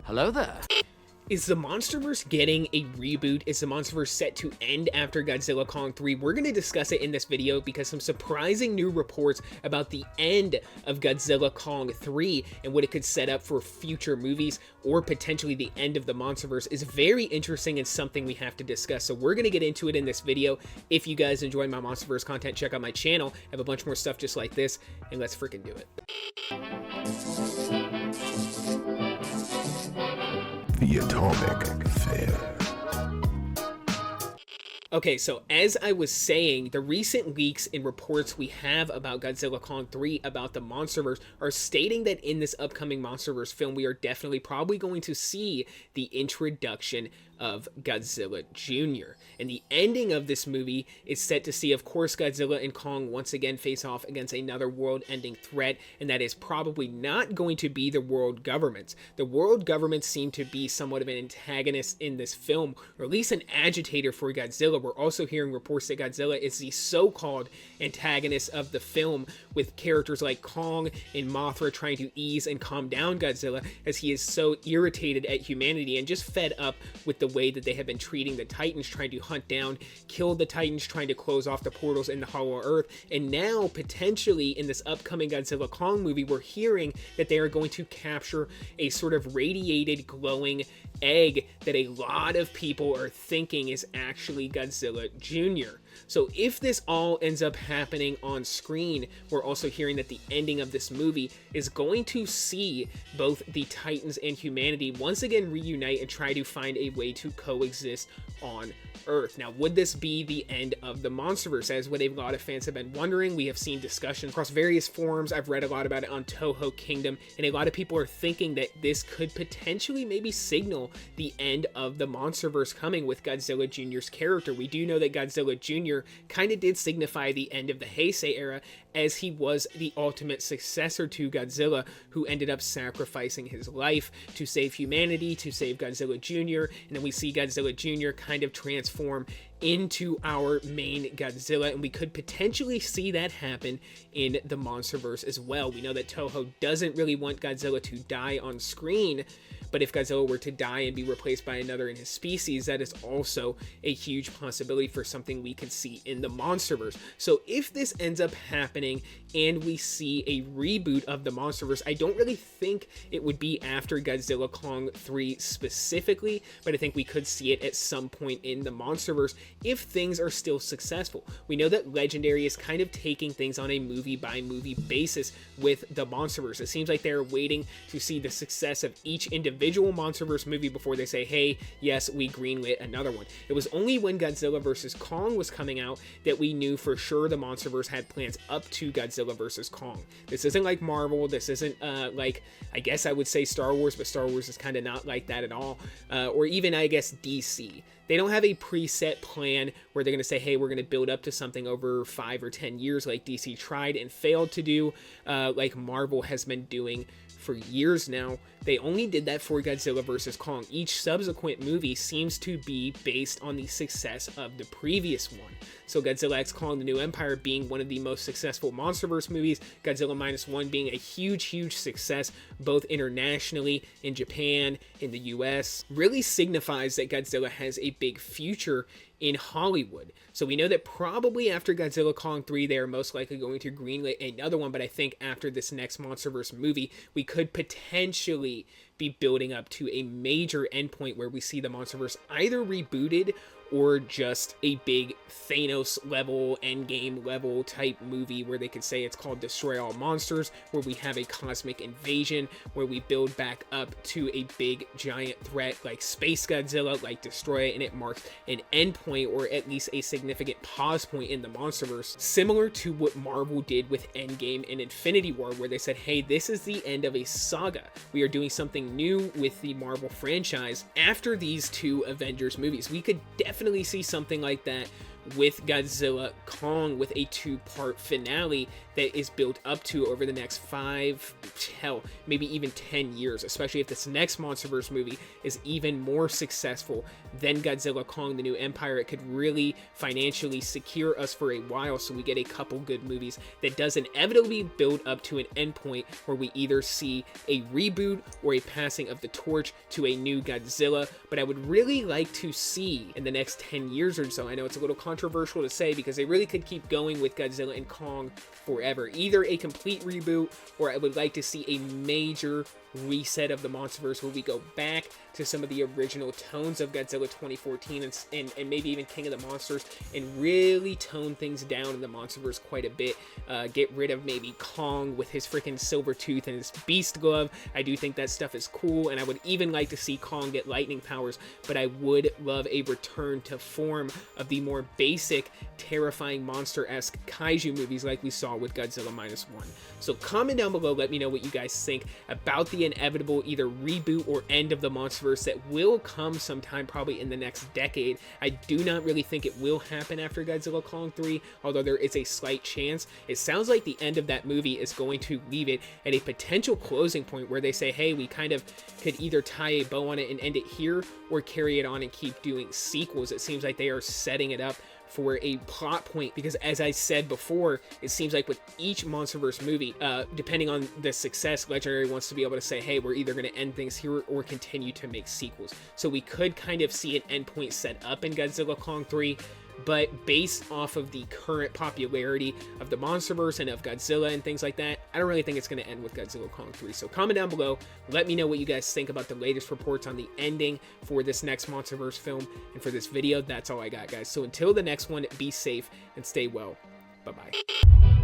Hello there. Is the Monsterverse getting a reboot? Is the Monsterverse set to end after Godzilla Kong 3? We're going to discuss it in this video because some surprising new reports about the end of Godzilla Kong 3 and what it could set up for future movies or potentially the end of the Monsterverse is very interesting and something we have to discuss. So we're going to get into it in this video. If you guys enjoy my Monsterverse content, check out my channel. I have a bunch more stuff just like this, and let's freaking do it. The Atomic Fair. Okay, so as I was saying, the recent leaks and reports we have about Godzilla Kong 3, about the Monsterverse, are stating that in this upcoming Monsterverse film, we are definitely probably going to see the introduction of Godzilla Jr. And the ending of this movie is set to see, of course, Godzilla and Kong once again face off against another world-ending threat, and that is probably not going to be the world governments. The world governments seem to be somewhat of an antagonist in this film, or at least an agitator for Godzilla. We're also hearing reports that Godzilla is the so-called antagonist of the film, with characters like Kong and Mothra trying to ease and calm down Godzilla as he is so irritated at humanity and just fed up with the way that they have been treating the Titans, trying to hunt down, kill the Titans, trying to close off the portals in the Hollow Earth. And now, potentially, in this upcoming Godzilla Kong movie, we're hearing that they are going to capture a sort of radiated, glowing egg that a lot of people are thinking is actually Godzilla Jr. So if this all ends up happening on screen, we're also hearing that the ending of this movie is going to see both the Titans and humanity once again reunite and try to find a way to coexist on Earth. Now, would this be the end of the Monsterverse? As what a lot of fans have been wondering. We have seen discussions across various forums. I've read a lot about it on Toho Kingdom, and a lot of people are thinking that this could potentially maybe signal the end of the Monsterverse coming with Godzilla Jr.'s character. We do know that Godzilla Jr. kind of did signify the end of the Heisei era, as he was the ultimate successor to Godzilla, who ended up sacrificing his life to save humanity, to save Godzilla Jr., and then we see Godzilla Jr. kind of transform into our main Godzilla, and we could potentially see that happen in the Monsterverse as well. We know that Toho doesn't really want Godzilla to die on screen, but if Godzilla were to die and be replaced by another in his species, that is also a huge possibility for something we could see in the Monsterverse. So if this ends up happening and we see a reboot of the Monsterverse, I don't really think it would be after Godzilla Kong 3 specifically, but I think we could see it at some point in the Monsterverse if things are still successful. We know that Legendary is kind of taking things on a movie-by-movie basis with the Monsterverse. It seems like they're waiting to see the success of each individual Monsterverse movie before they say, hey, yes, we greenlit another one. It was only when Godzilla vs. Kong was coming out that we knew for sure the Monsterverse had plans up to Godzilla vs. Kong. This isn't like Marvel. This isn't like, I guess I would say Star Wars, but Star Wars is kind of not like that at all. Or even, I guess, DC. They don't have a preset plan where they're going to say, hey, we're going to build up to something over 5 or 10 years like DC tried and failed to do, like Marvel has been doing for years now. They only did that for Godzilla vs. Kong. Each subsequent movie seems to be based on the success of the previous one. So Godzilla x Kong: The New Empire being one of the most successful Monsterverse movies, Godzilla -1 being a huge success both internationally, in Japan, in the US, really signifies that Godzilla has a big future in Hollywood. So we know that probably after Godzilla Kong 3, they are most likely going to greenlight another one, but I think after this next Monsterverse movie, we could potentially be building up to a major endpoint where we see the Monsterverse either rebooted or just a big Thanos level, Endgame level type movie where they could say it's called Destroy All Monsters, where we have a cosmic invasion, where we build back up to a big giant threat like Space Godzilla, like Destroy it, and it marks an endpoint or at least a significant pause point in the Monsterverse, similar to what Marvel did with Endgame and Infinity War, where they said, hey, this is the end of a saga. We are doing something new with the Marvel franchise after these two Avengers movies. We could definitely see something like that with Godzilla Kong with a 2-part finale that is built up to over the next 5, hell, maybe even 10 years, especially if this next Monsterverse movie is even more successful than Godzilla Kong The New Empire. It could really financially secure us for a while, so we get a couple good movies that does inevitably build up to an endpoint where we either see a reboot or a passing of the torch to a new Godzilla. But I would really like to see in the next 10 years or so, I know it's a little controversial to say because they really could keep going with Godzilla and Kong forever, either a complete reboot or I would like to see a major reset of the Monsterverse where we go back to some of the original tones of Godzilla 2014 and maybe even King of the Monsters, and really tone things down in the Monsterverse quite a bit. Get rid of maybe Kong with his freaking silver tooth and his beast glove. I do think that stuff is cool, and I would even like to see Kong get lightning powers, but I would love a return to form of the more basic, terrifying monster-esque kaiju movies like we saw with Godzilla Minus One. So comment down below, let me know what you guys think about the inevitable either reboot or end of the Monsterverse that will come sometime probably in the next decade. I do not really think it will happen after Godzilla Kong 3, although there is a slight chance. It sounds like the end of that movie is going to leave it at a potential closing point where they say, hey, we kind of could either tie a bow on it and end it here or carry it on and keep doing sequels. It seems like they are setting it up for a plot point, because as I said before, it seems like with each Monsterverse movie, depending on the success, Legendary wants to be able to say, hey, we're either going to end things here or continue to make sequels. So we could kind of see an endpoint set up in Godzilla Kong 3, but based off of the current popularity of the Monsterverse and of Godzilla and things like that, I don't really think it's going to end with Godzilla Kong 3. So comment down below, let me know what you guys think about the latest reports on the ending for this next Monsterverse film. And for this video, that's all I got, guys. So until the next one, be safe and stay well. Bye-bye.